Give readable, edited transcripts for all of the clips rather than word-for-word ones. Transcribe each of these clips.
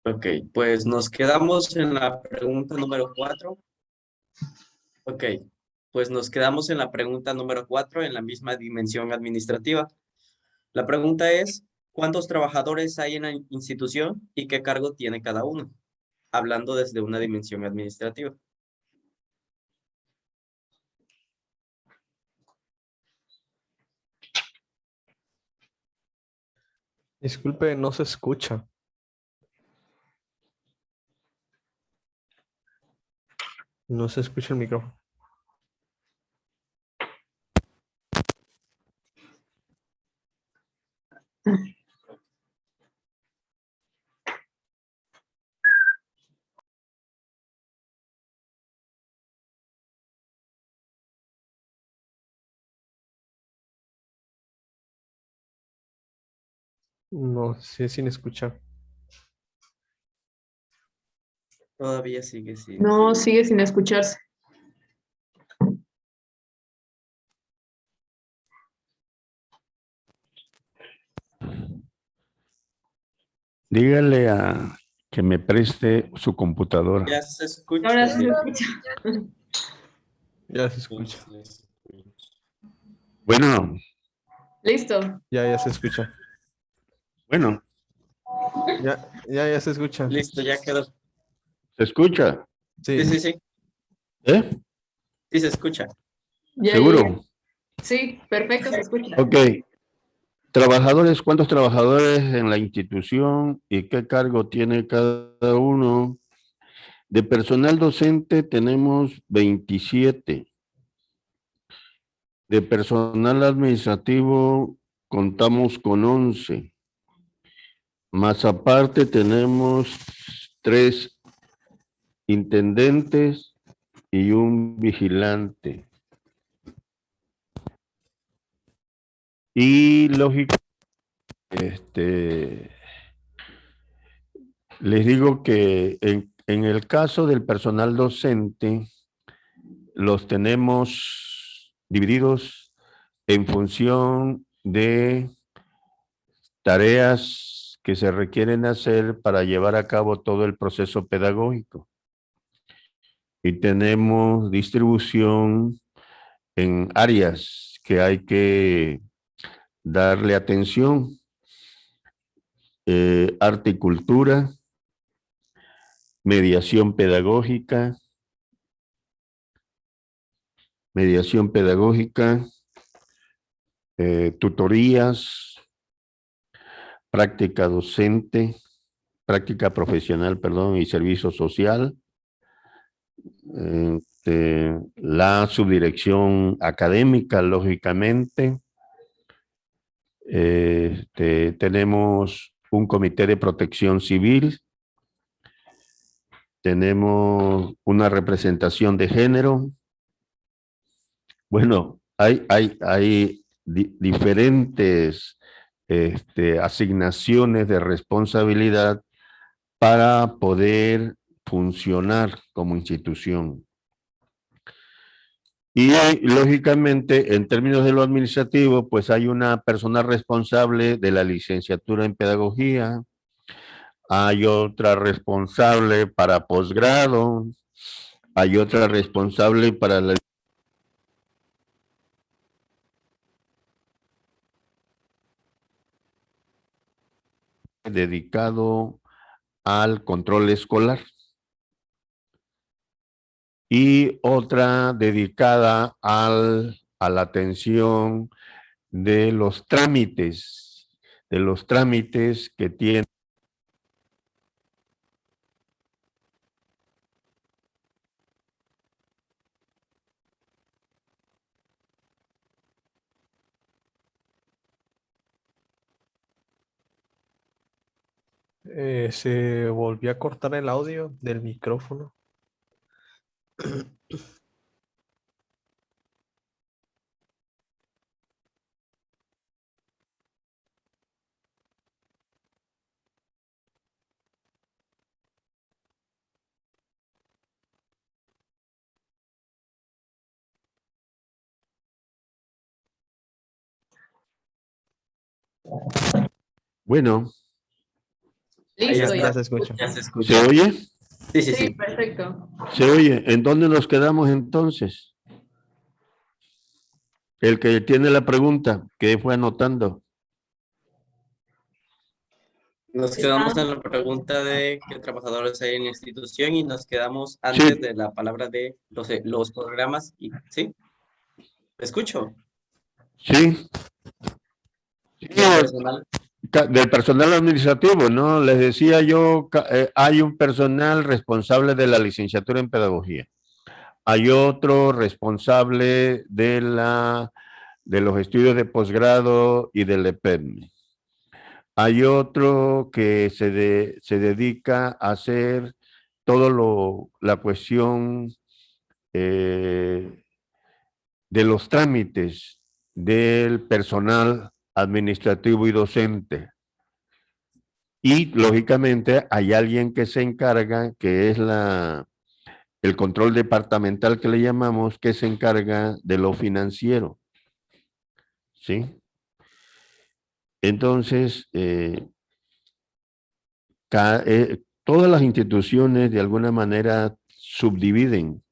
Ok, pues nos quedamos en la pregunta número 4. Ok, pues nos quedamos en la pregunta número 4 en la misma dimensión administrativa. La pregunta es, ¿cuántos trabajadores hay en la institución y qué cargo tiene cada uno? Hablando desde una dimensión administrativa. Disculpe, no se escucha. No se escucha el micrófono. No sé sin escuchar. Todavía sigue sin. No, sigue sin escucharse. Dígale a que me preste su computadora. Ya se escucha. Ahora sí se escucha. Ya se escucha. Bueno, Listo. Ya se escucha. bueno, Ya se escucha. Listo, ya quedó. ¿se escucha? Sí, sí, sí. ¿Eh? Sí se escucha. Ya. ¿Seguro? Sí, perfecto, se escucha. Ok. Trabajadores, ¿cuántos trabajadores en la institución y qué cargo tiene cada uno? De personal docente tenemos 27. De personal administrativo contamos con 11. Más aparte tenemos 3 intendentes y un vigilante. Y lógico, les digo que en el caso del personal docente, los tenemos divididos en función de tareas que se requieren hacer para llevar a cabo todo el proceso pedagógico. Y tenemos distribución en áreas que hay que darle atención. Arte y cultura, mediación pedagógica, tutorías, práctica docente, práctica profesional, perdón, y servicio social, la subdirección académica, lógicamente. Tenemos un comité de protección civil, tenemos una representación de género. Bueno, hay diferentes asignaciones de responsabilidad para poder funcionar como institución. Y lógicamente, en términos de lo administrativo, pues hay una persona responsable de la licenciatura en pedagogía, hay otra responsable para posgrado, hay otra responsable para la dedicado al control escolar y otra dedicada a la atención de los trámites que tiene Se volvió a cortar el audio del micrófono. Bueno, Listo, Ya se escucha. Ya se ¿Se escucha. oye? Sí, sí, Sí, sí. perfecto. ¿Se oye? ¿En dónde nos quedamos entonces? El que tiene la pregunta, que fue anotando. Nos quedamos en la pregunta de qué trabajadores hay en la institución y nos quedamos Sí, antes de la palabra de los programas. ¿Sí? ¿Me escucho? sí. Sí, Del personal. del personal administrativo, ¿no? Les decía yo, hay un personal responsable de la licenciatura en pedagogía. Hay otro responsable de los estudios de posgrado y del EPEM. Hay otro que se dedica a hacer la cuestión de los trámites del personal administrativo y docente. Y lógicamente hay alguien que se encarga, que es el control departamental que le llamamos, que se encarga de lo financiero. ¿Sí? Entonces, todas las instituciones de alguna manera subdividen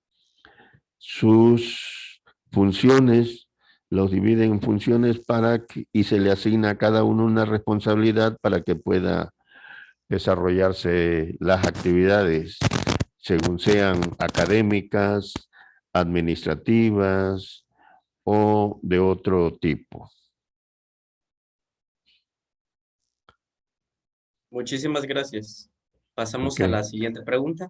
sus funciones, los dividen en funciones y se le asigna a cada uno una responsabilidad para que pueda desarrollarse las actividades según sean académicas, administrativas o de otro tipo. Muchísimas gracias. Pasamos Ok. a la siguiente pregunta.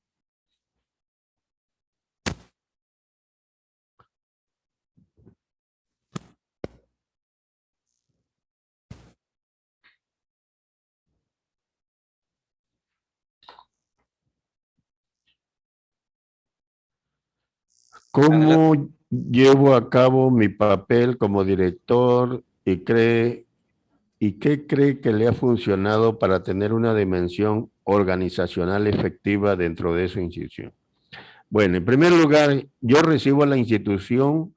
Adelante. ¿Cómo llevo a cabo mi papel como director y qué cree que le ha funcionado para tener una dimensión organizacional efectiva dentro de su institución? Bueno, en primer lugar, yo recibo a la institución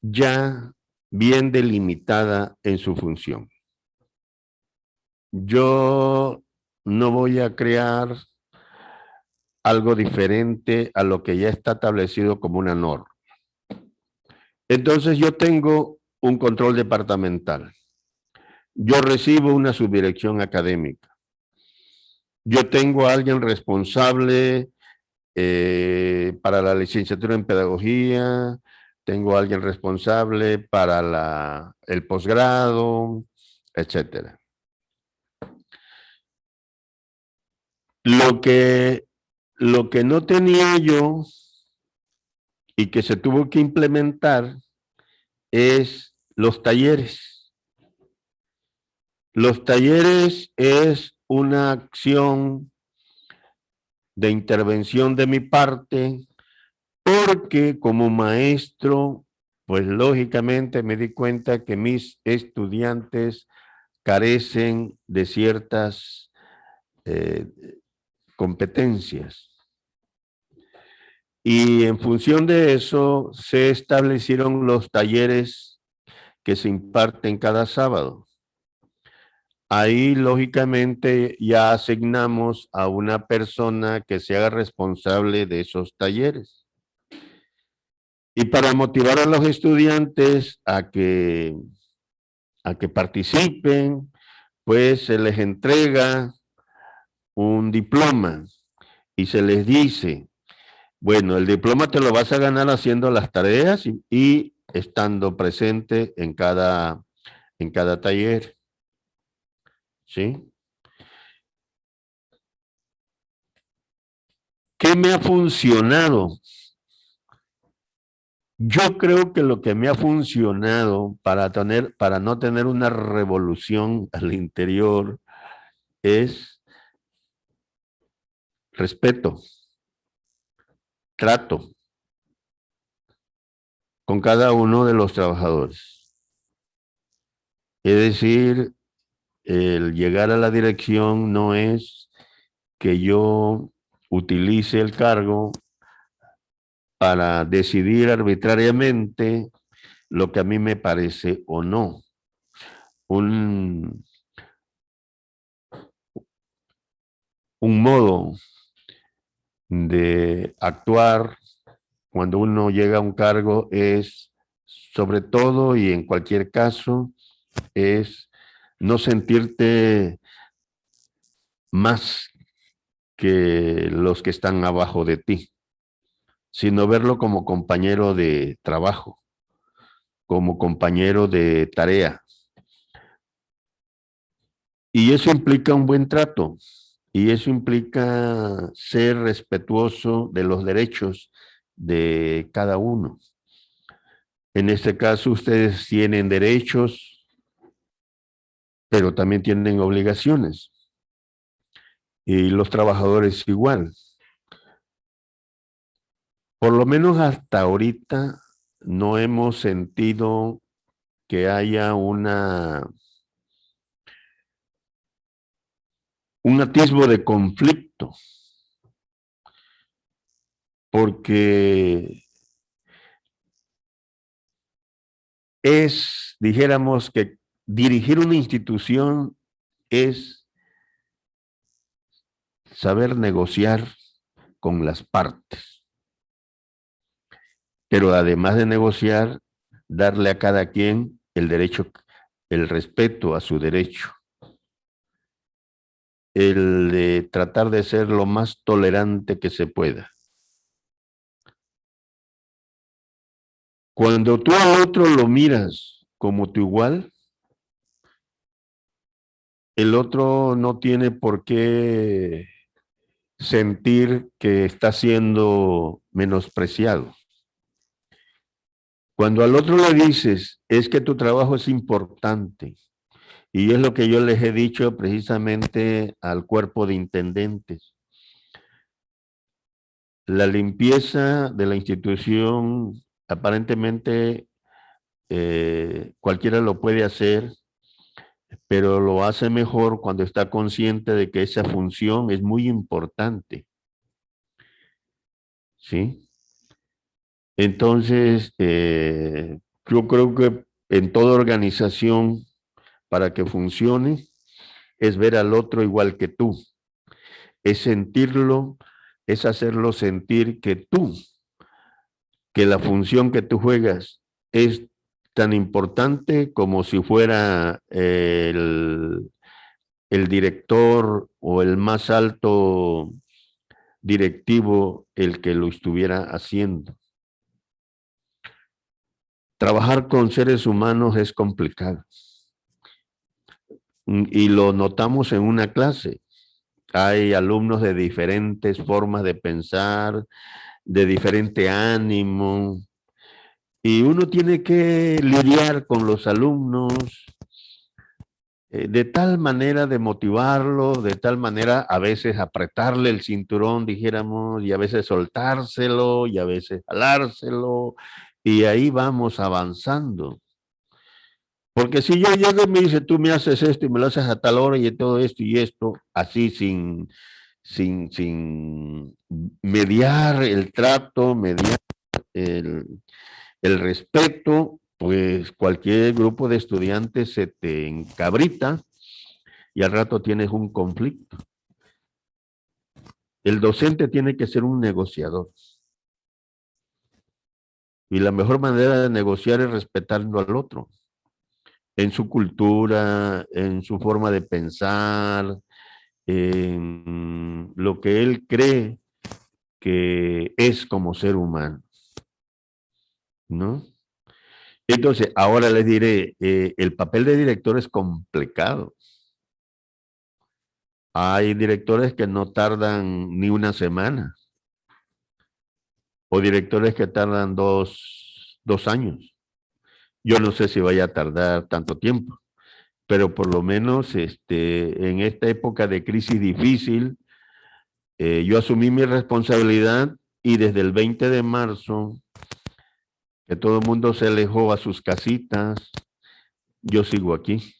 ya bien delimitada en su función. Yo no voy a crear algo diferente a lo que ya está establecido como una norma. Entonces yo tengo un control departamental. Yo recibo una subdirección académica. Yo tengo a alguien responsable para la licenciatura en pedagogía, tengo a alguien responsable para el posgrado, etcétera. Lo que, lo que no tenía yo y que se tuvo que implementar es los talleres. Los talleres es una acción de intervención de mi parte porque como maestro, pues lógicamente me di cuenta que mis estudiantes carecen de ciertas eh, competencias. Y en función de eso se establecieron los talleres que se imparten cada sábado. Ahí, lógicamente, ya asignamos a una persona que se haga responsable de esos talleres. Y para motivar a los estudiantes a que participen, pues se les entrega un diploma y se les dice, bueno, el diploma te lo vas a ganar haciendo las tareas y estando presente en cada taller. ¿Sí? ¿Qué me ha funcionado? Yo creo que lo que me ha funcionado para no tener una revolución al interior es respeto, trato con cada uno de los trabajadores. Es decir, el llegar a la dirección no es que yo utilice el cargo para decidir arbitrariamente lo que a mí me parece o no. Un un modo de actuar cuando uno llega a un cargo es, sobre todo y en cualquier caso, es no sentirte más que los que están abajo de ti, sino verlo como compañero de trabajo, como compañero de tarea. Y eso implica un buen trato, y eso implica ser respetuoso de los derechos de cada uno. En este caso, ustedes tienen derechos, pero también tienen obligaciones. Y los trabajadores igual. Por lo menos hasta ahorita no hemos sentido que haya un atisbo de conflicto, porque dijéramos que dirigir una institución es saber negociar con las partes, pero además de negociar, darle a cada quien el derecho, el respeto a su derecho, el de tratar de ser lo más tolerante que se pueda. Cuando tú al otro lo miras como tu igual, el otro no tiene por qué sentir que está siendo menospreciado. Cuando al otro le dices, es que tu trabajo es importante, y es lo que yo les he dicho precisamente al cuerpo de intendentes. La limpieza de la institución, aparentemente cualquiera lo puede hacer, pero lo hace mejor cuando está consciente de que esa función es muy importante. ¿Sí? Entonces, yo creo que en toda organización, para que funcione, es ver al otro igual que tú. Es sentirlo, es hacerlo sentir que la función que tú juegas es tan importante como si fuera el director o el más alto directivo el que lo estuviera haciendo. Trabajar con seres humanos es complicado. Y lo notamos en una clase. Hay alumnos de diferentes formas de pensar, de diferente ánimo, y uno tiene que lidiar con los alumnos de tal manera de motivarlo, de tal manera a veces apretarle el cinturón, dijéramos, y a veces soltárselo, y a veces jalárselo, y ahí vamos avanzando. Porque si yo llego y me dice, tú me haces esto y me lo haces a tal hora y todo esto y esto, así sin mediar el trato, mediar el respeto, pues cualquier grupo de estudiantes se te encabrita y al rato tienes un conflicto. El docente tiene que ser un negociador. Y la mejor manera de negociar es respetando al otro, en su cultura, en su forma de pensar, en lo que él cree que es como ser humano, ¿no? Entonces, ahora les diré, el papel de director es complicado. Hay directores que no tardan ni una semana, o directores que tardan dos años. Yo no sé si vaya a tardar tanto tiempo, pero por lo menos en esta época de crisis difícil, yo asumí mi responsabilidad y desde el 20 de marzo, que todo el mundo se alejó a sus casitas, yo sigo aquí.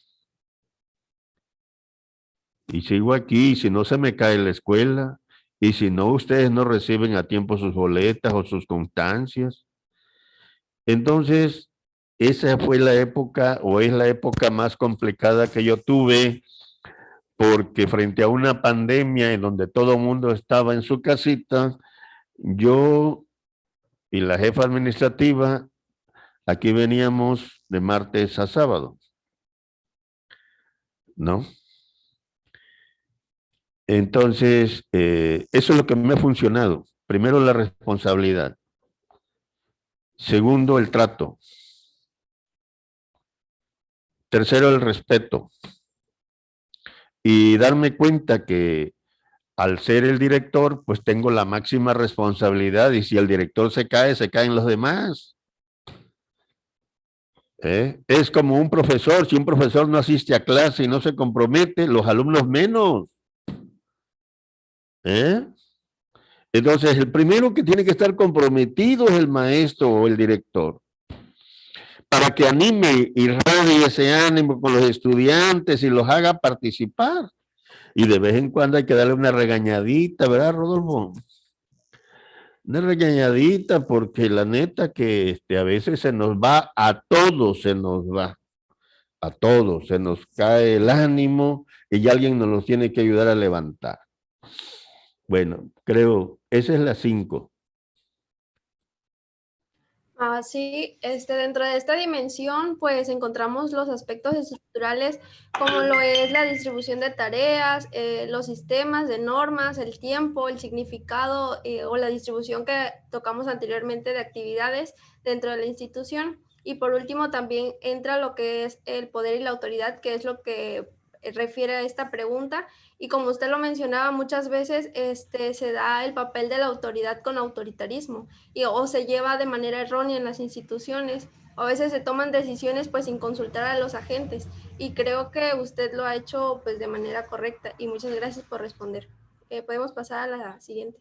Y sigo aquí, y si no se me cae la escuela, y si no, ustedes no reciben a tiempo sus boletas o sus constancias. Entonces, esa fue la época, o es la época más complicada que yo tuve, porque frente a una pandemia en donde todo el mundo estaba en su casita, yo y la jefa administrativa, aquí veníamos de martes a sábado, ¿no? Entonces, eso es lo que me ha funcionado. Primero, la responsabilidad. Segundo, el trato. Tercero, el respeto. Y darme cuenta que al ser el director, pues tengo la máxima responsabilidad y si el director se caen los demás. Es como un profesor, si un profesor no asiste a clase y no se compromete, los alumnos menos. Entonces, el primero que tiene que estar comprometido es el maestro o el director, para que anime y irradie ese ánimo con los estudiantes y los haga participar. Y de vez en cuando hay que darle una regañadita, ¿verdad, Rodolfo? Una regañadita, porque la neta que a veces se nos va, a todos se nos va, a todos se nos cae el ánimo y alguien nos los tiene que ayudar a levantar. Bueno, creo, esa es la 5. Sí, dentro de esta dimensión, pues encontramos los aspectos estructurales como lo es la distribución de tareas, los sistemas de normas, el tiempo, el significado o la distribución que tocamos anteriormente de actividades dentro de la institución. Y por último también entra lo que es el poder y la autoridad, que es lo que refiere a esta pregunta. Y como usted lo mencionaba, muchas veces se da el papel de la autoridad con autoritarismo o se lleva de manera errónea en las instituciones. A veces se toman decisiones pues sin consultar a los agentes y creo que usted lo ha hecho pues de manera correcta y muchas gracias por responder. Podemos pasar a la siguiente.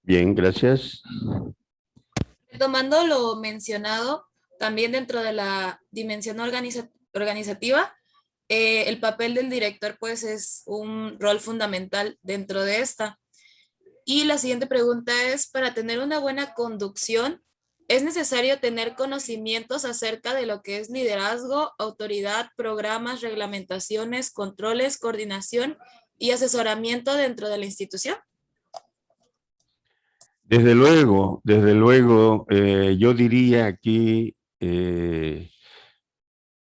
Bien, gracias. Tomando lo mencionado, también dentro de la dimensión organizativa, el papel del director pues es un rol fundamental dentro de esta. Y la siguiente pregunta es, para tener una buena conducción, ¿es necesario tener conocimientos acerca de lo que es liderazgo, autoridad, programas, reglamentaciones, controles, coordinación y asesoramiento dentro de la institución? Desde luego, yo diría aquí,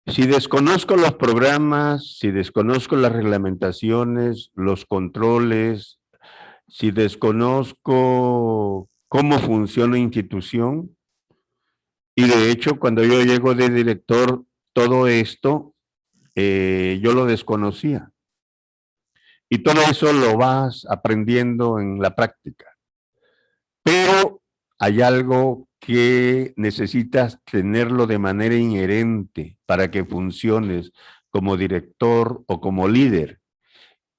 si desconozco los programas, si desconozco las reglamentaciones, los controles, si desconozco cómo funciona una institución, y de hecho cuando yo llego de director, todo esto yo lo desconocía. Y todo eso lo vas aprendiendo en la práctica. Pero hay algo que necesitas tenerlo de manera inherente para que funciones como director o como líder.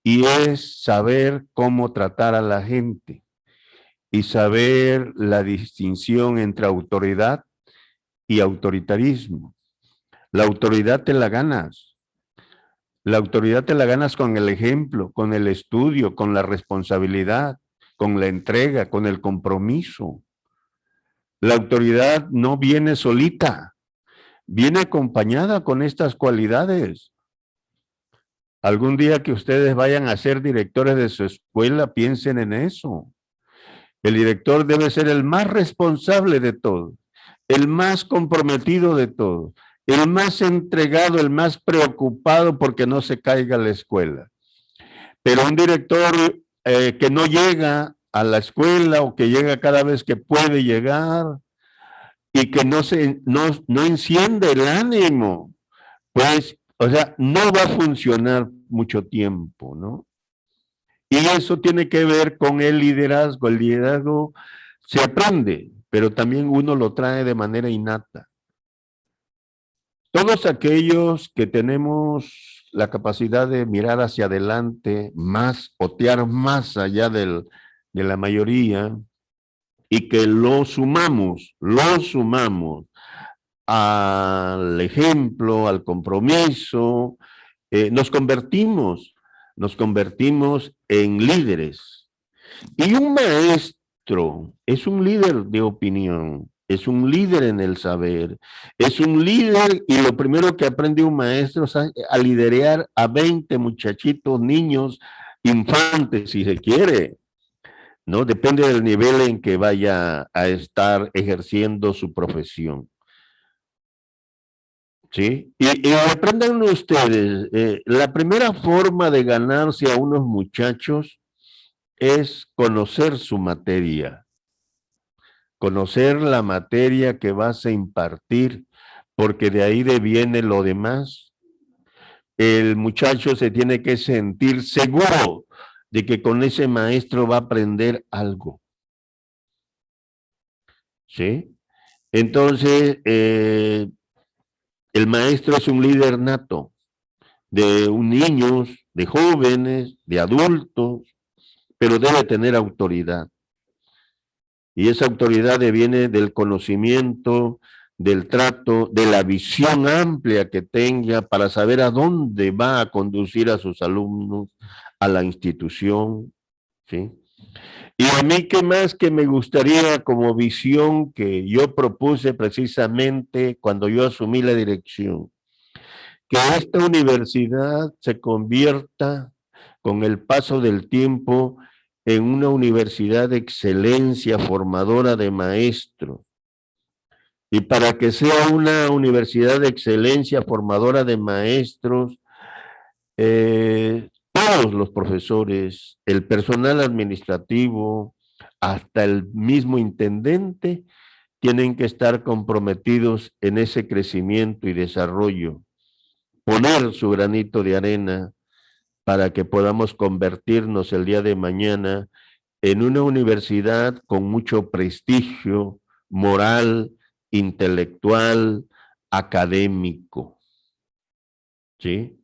Y es saber cómo tratar a la gente y saber la distinción entre autoridad y autoritarismo. La autoridad te la ganas. La autoridad te la ganas con el ejemplo, con el estudio, con la responsabilidad, con la entrega, con el compromiso. La autoridad no viene solita, viene acompañada con estas cualidades. Algún día que ustedes vayan a ser directores de su escuela, piensen en eso. El director debe ser el más responsable de todo, el más comprometido de todo, el más entregado, el más preocupado porque no se caiga la escuela. Pero un director que no llega a la escuela o que llega cada vez que puede llegar y que no enciende el ánimo, pues, o sea, no va a funcionar mucho tiempo, ¿no? Y eso tiene que ver con el liderazgo. El liderazgo se aprende, pero también uno lo trae de manera innata. Todos aquellos que tenemos la capacidad de mirar hacia adelante, otear más allá de la mayoría, y que lo sumamos al ejemplo, al compromiso, nos convertimos en líderes. Y un maestro es un líder de opinión. es un líder en el saber, es un líder y lo primero que aprende un maestro es a liderear a 20 muchachitos, niños, infantes, si se quiere, ¿no? Depende del nivel en que vaya a estar ejerciendo su profesión. ¿Sí? Y aprendan ustedes, la primera forma de ganarse a unos muchachos es conocer su materia, conocer la materia que vas a impartir, porque de ahí deviene lo demás. El muchacho se tiene que sentir seguro de que con ese maestro va a aprender algo. ¿Sí? Entonces, el maestro es un líder nato de niños, de jóvenes, de adultos, pero debe tener autoridad. Y esa autoridad viene del conocimiento, del trato, de la visión amplia que tenga para saber a dónde va a conducir a sus alumnos, a la institución, ¿sí? Y a mí, ¿qué más que me gustaría como visión que yo propuse precisamente cuando yo asumí la dirección? Que esta universidad se convierta con el paso del tiempo en una universidad de excelencia formadora de maestros. Y para que sea una universidad de excelencia formadora de maestros, todos los profesores, el personal administrativo, hasta el mismo intendente, tienen que estar comprometidos en ese crecimiento y desarrollo, poner su granito de arena para que podamos convertirnos el día de mañana en una universidad con mucho prestigio moral, intelectual, académico. ¿Sí?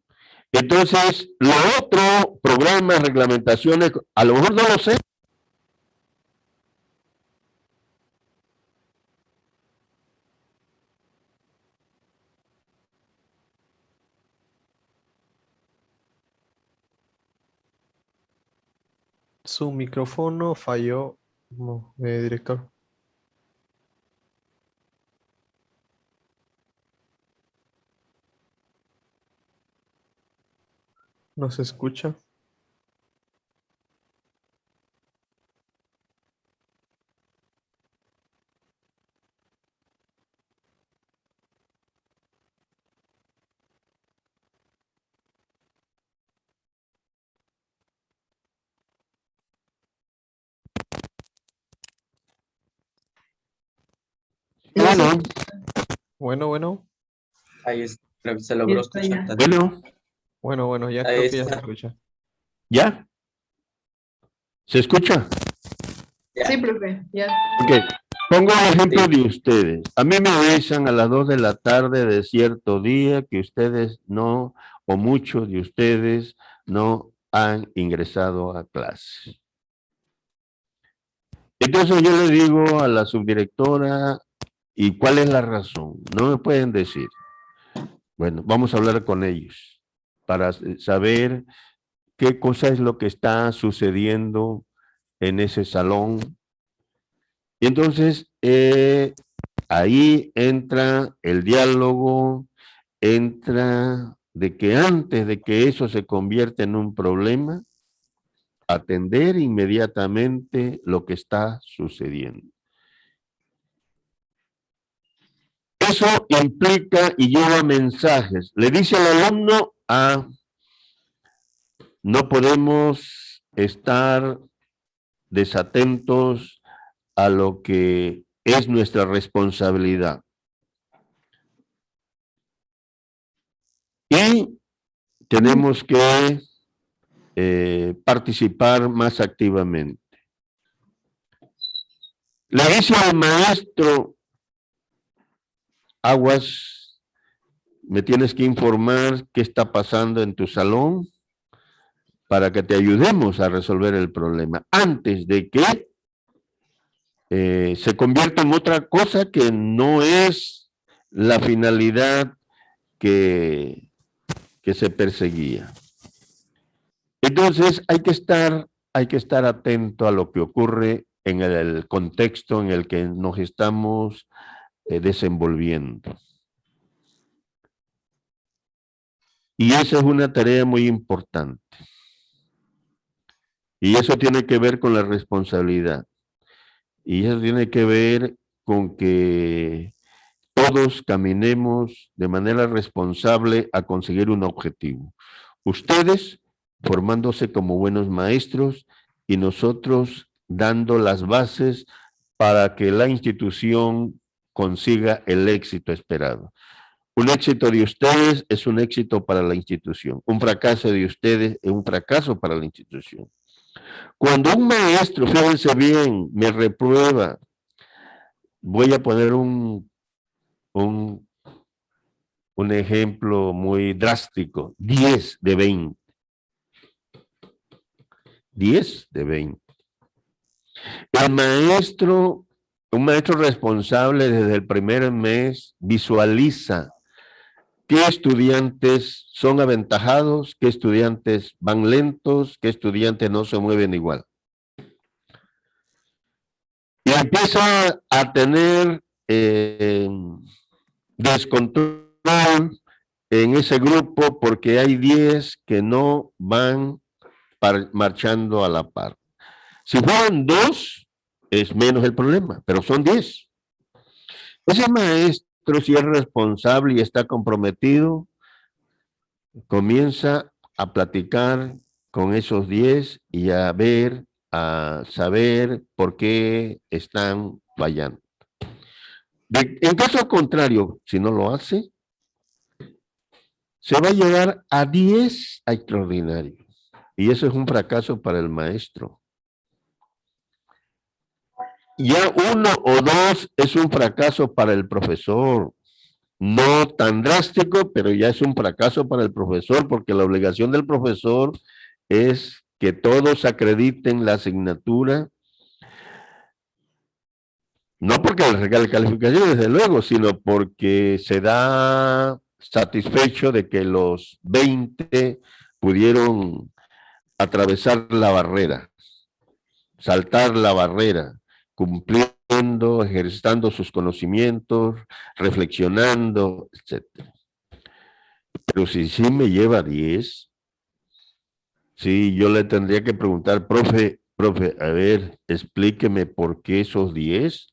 Entonces, lo otro, programas, reglamentaciones, a lo mejor no lo sé. Su micrófono falló, director. ¿No se escucha? Bueno. Ahí está, creo que se logró está ya. escuchar también. Bueno, ya Ahí creo que ya se está. escucha. ¿Ya? ¿Se escucha? Ya. Sí, profe, ya. Ok. Pongo el ejemplo Sí. de ustedes. A mí me avisan a las 2 de la tarde de cierto día que ustedes no, o muchos de ustedes no han ingresado a clase. Entonces yo le digo a la subdirectora, ¿y cuál es la razón? No me pueden decir. Bueno, vamos a hablar con ellos para saber qué cosa es lo que está sucediendo en ese salón. Y entonces ahí entra el diálogo, entra de que antes de que eso se convierta en un problema, atender inmediatamente lo que está sucediendo. Eso implica y lleva mensajes. Le dice al alumno, no podemos estar desatentos a lo que es nuestra responsabilidad. Y tenemos que participar más activamente. Le dice al maestro, Aguas, me tienes que informar qué está pasando en tu salón para que te ayudemos a resolver el problema antes de que se convierta en otra cosa que no es la finalidad que se perseguía. Entonces hay que estar atento a lo que ocurre en el contexto en el que nos estamos desenvolviendo. Y esa es una tarea muy importante. Y eso tiene que ver con la responsabilidad. Y eso tiene que ver con que todos caminemos de manera responsable a conseguir un objetivo. Ustedes formándose como buenos maestros y nosotros dando las bases para que la institución consiga el éxito esperado. Un éxito de ustedes es un éxito para la institución. Un fracaso de ustedes es un fracaso para la institución. Cuando un maestro, fíjense bien, me reprueba, voy a poner un ejemplo muy drástico, 10 de 20. 10 de 20. El maestro, un maestro responsable desde el primer mes visualiza qué estudiantes son aventajados, qué estudiantes van lentos, qué estudiantes no se mueven igual. Y empieza a tener descontrol en ese grupo porque hay 10 que no van marchando a la par. Si fueran 2, es menos el problema, pero son 10. Ese maestro, si es responsable y está comprometido, comienza a platicar con esos 10 y a ver, a saber por qué están fallando. En caso contrario, si no lo hace, se va a llegar a 10 a extraordinario. Y eso es un fracaso para el maestro. Ya 1 o 2 es un fracaso para el profesor. No tan drástico, pero ya es un fracaso para el profesor, porque la obligación del profesor es que todos acrediten la asignatura, no porque les regale calificaciones, desde luego, sino porque se da satisfecho de que los 20 pudieron atravesar la barrera, saltar la barrera, cumpliendo, ejercitando sus conocimientos, reflexionando, etc. Pero si sí me lleva 10, sí, yo le tendría que preguntar, profe, a ver, explíqueme por qué esos 10.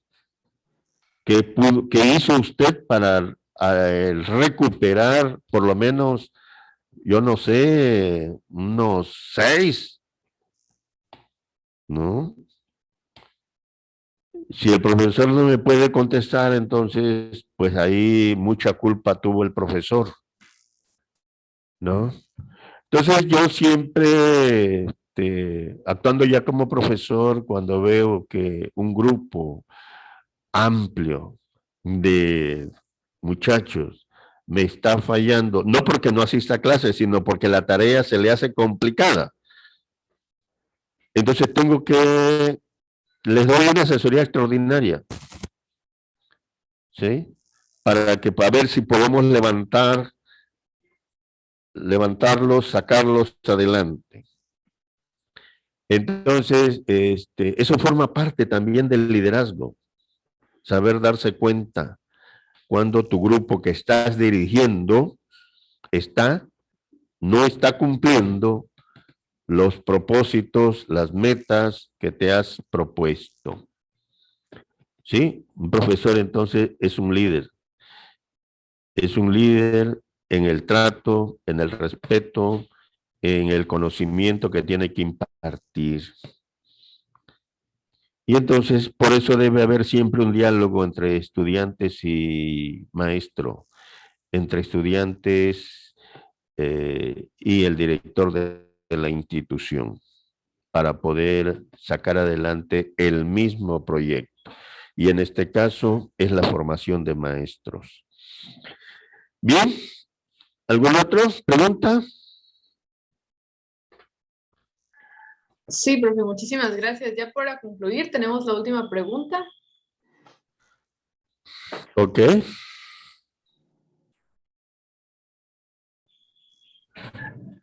¿Qué hizo usted para recuperar por lo menos, yo no sé, unos 6? ¿No? Si el profesor no me puede contestar, entonces, pues ahí mucha culpa tuvo el profesor, ¿no? Entonces yo siempre, actuando ya como profesor, cuando veo que un grupo amplio de muchachos me está fallando, no porque no asista a clases, sino porque la tarea se le hace complicada. Entonces les doy una asesoría extraordinaria, ¿sí? Para ver si podemos levantarlos, sacarlos adelante. Entonces, eso forma parte también del liderazgo, saber darse cuenta cuando tu grupo que estás dirigiendo no está cumpliendo los propósitos, las metas que te has propuesto. ¿Sí? Un profesor entonces es un líder. Es un líder en el trato, en el respeto, en el conocimiento que tiene que impartir. Y entonces, por eso debe haber siempre un diálogo entre estudiantes y maestro, entre estudiantes y el director de la institución, para poder sacar adelante el mismo proyecto. Y en este caso es la formación de maestros. Bien, ¿alguna otra pregunta? Sí, profe, muchísimas gracias. Ya para concluir, tenemos la última pregunta. Ok.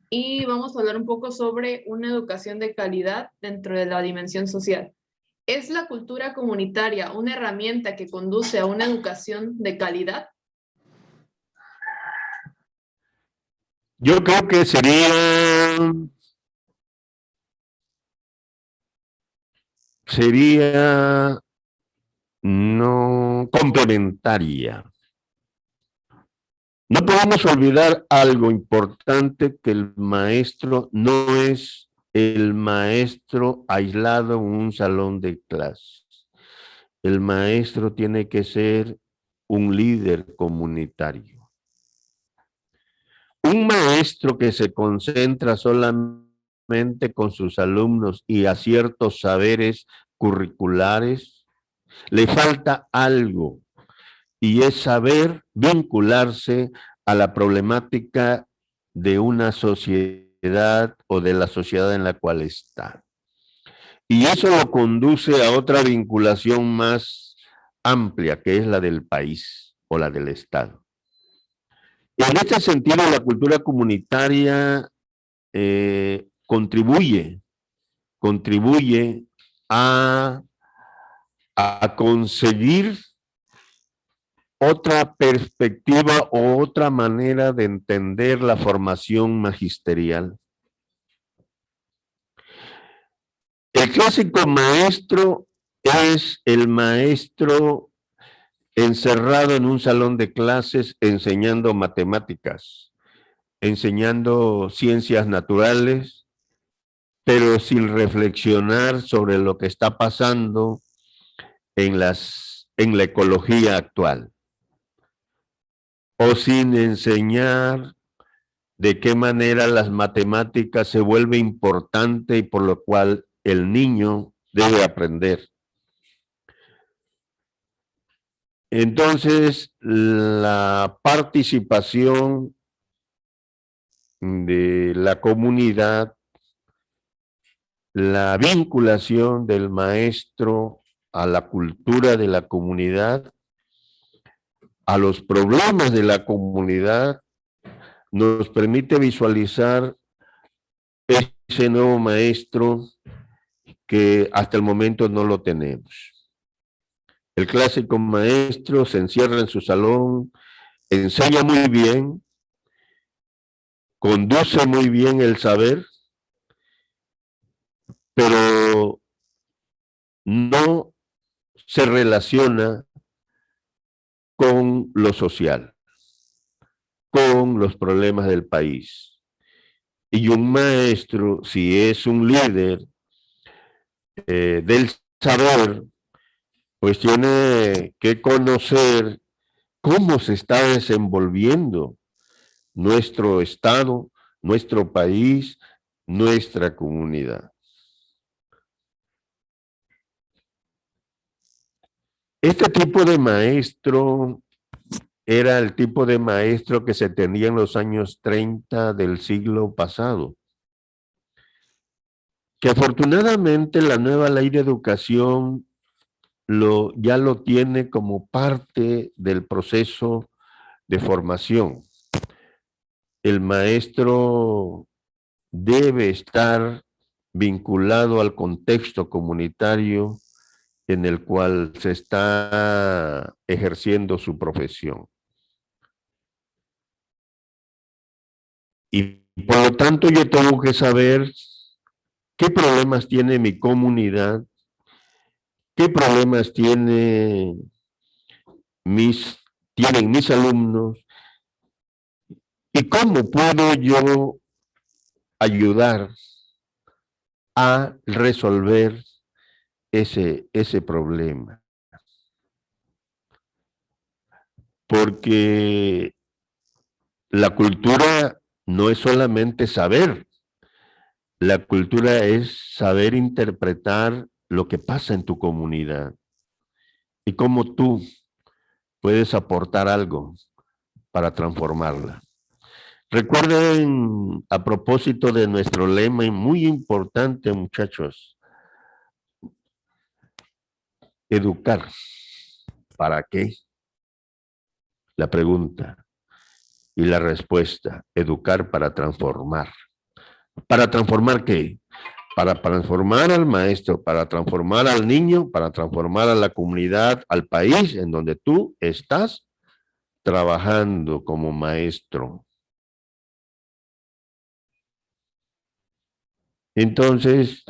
Y vamos a hablar un poco sobre una educación de calidad dentro de la dimensión social. ¿Es la cultura comunitaria una herramienta que conduce a una educación de calidad? Yo creo que sería no complementaria. No podemos olvidar algo importante, que el maestro no es el maestro aislado en un salón de clases. El maestro tiene que ser un líder comunitario. Un maestro que se concentra solamente con sus alumnos y a ciertos saberes curriculares, le falta algo, y es saber vincularse a la problemática de una sociedad o de la sociedad en la cual está. Y eso lo conduce a otra vinculación más amplia, que es la del país o la del Estado. En este sentido, la cultura comunitaria contribuye a conseguir otra perspectiva o otra manera de entender la formación magisterial. El clásico maestro es el maestro encerrado en un salón de clases enseñando matemáticas, enseñando ciencias naturales, pero sin reflexionar sobre lo que está pasando en la ecología actual, o sin enseñar de qué manera las matemáticas se vuelve importante y por lo cual el niño debe aprender. Entonces, la participación de la comunidad, la vinculación del maestro a la cultura de la comunidad, a los problemas de la comunidad, nos permite visualizar ese nuevo maestro que hasta el momento no lo tenemos. El clásico maestro se encierra en su salón, enseña muy bien, conduce muy bien el saber, pero no se relaciona con lo social, con los problemas del país. Y un maestro, si es un líder del saber, pues tiene que conocer cómo se está desenvolviendo nuestro estado, nuestro país, nuestra comunidad. Este tipo de maestro era el tipo de maestro que se tenía en los años 30 del siglo pasado, que afortunadamente la nueva ley de educación ya lo tiene como parte del proceso de formación. El maestro debe estar vinculado al contexto comunitario en el cual se está ejerciendo su profesión. Y por lo tanto yo tengo que saber qué problemas tiene mi comunidad, qué problemas tienen mis alumnos y cómo puedo yo ayudar a resolver ese problema. Porque la cultura no es solamente saber, la cultura es saber interpretar lo que pasa en tu comunidad y cómo tú puedes aportar algo para transformarla. Recuerden, a propósito de nuestro lema, y muy importante, muchachos, educar. ¿Para qué? La pregunta y la respuesta, educar para transformar. ¿Para transformar qué? para transformar al maestro, para transformar al niño, para transformar a la comunidad, al país en donde tú estás trabajando como maestro. Entonces,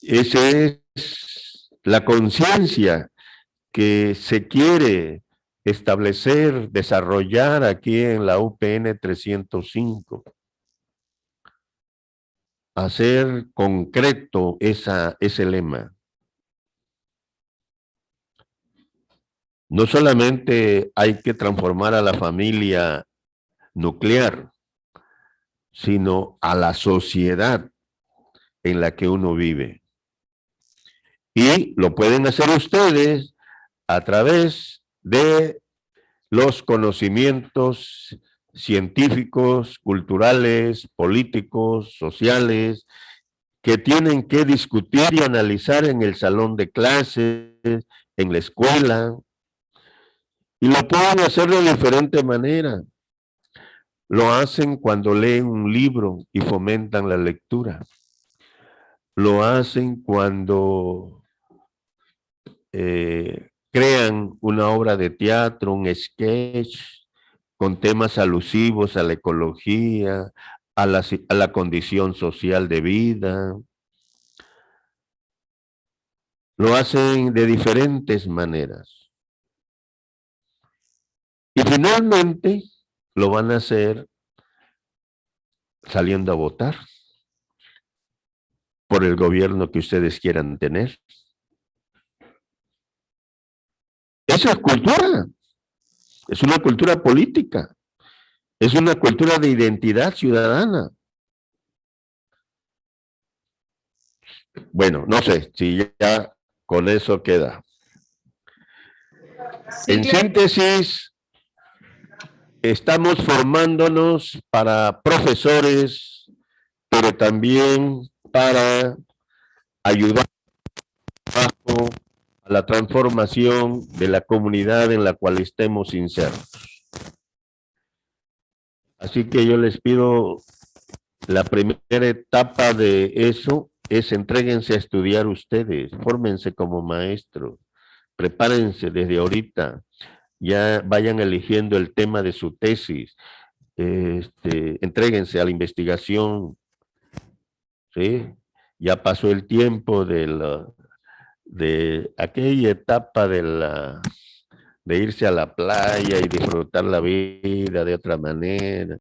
esa es la conciencia que se quiere establecer, desarrollar aquí en la UPN 305. Hacer concreto ese lema. No solamente hay que transformar a la familia nuclear, sino a la sociedad en la que uno vive. Y lo pueden hacer ustedes a través de los conocimientos científicos, culturales, políticos, sociales, que tienen que discutir y analizar en el salón de clases, en la escuela, y lo pueden hacer de diferente manera. Lo hacen cuando leen un libro y fomentan la lectura. Lo hacen cuando crean una obra de teatro, un sketch, con temas alusivos a la ecología, a la condición social de vida. Lo hacen de diferentes maneras. Y finalmente lo van a hacer saliendo a votar por el gobierno que ustedes quieran tener. Esa es cultura. Es una cultura política. Es una cultura de identidad ciudadana. Bueno, no sé si ya con eso queda. Sí, En claro. síntesis, estamos formándonos para profesores, pero también para ayudar a la transformación de la comunidad en la cual estemos insertos. Así que yo les pido, la primera etapa de eso es entréguense a estudiar ustedes, fórmense como maestros, prepárense desde ahorita, ya vayan eligiendo el tema de su tesis, entréguense a la investigación, ¿sí? Ya pasó el tiempo de aquella etapa de irse a la playa y disfrutar la vida de otra manera.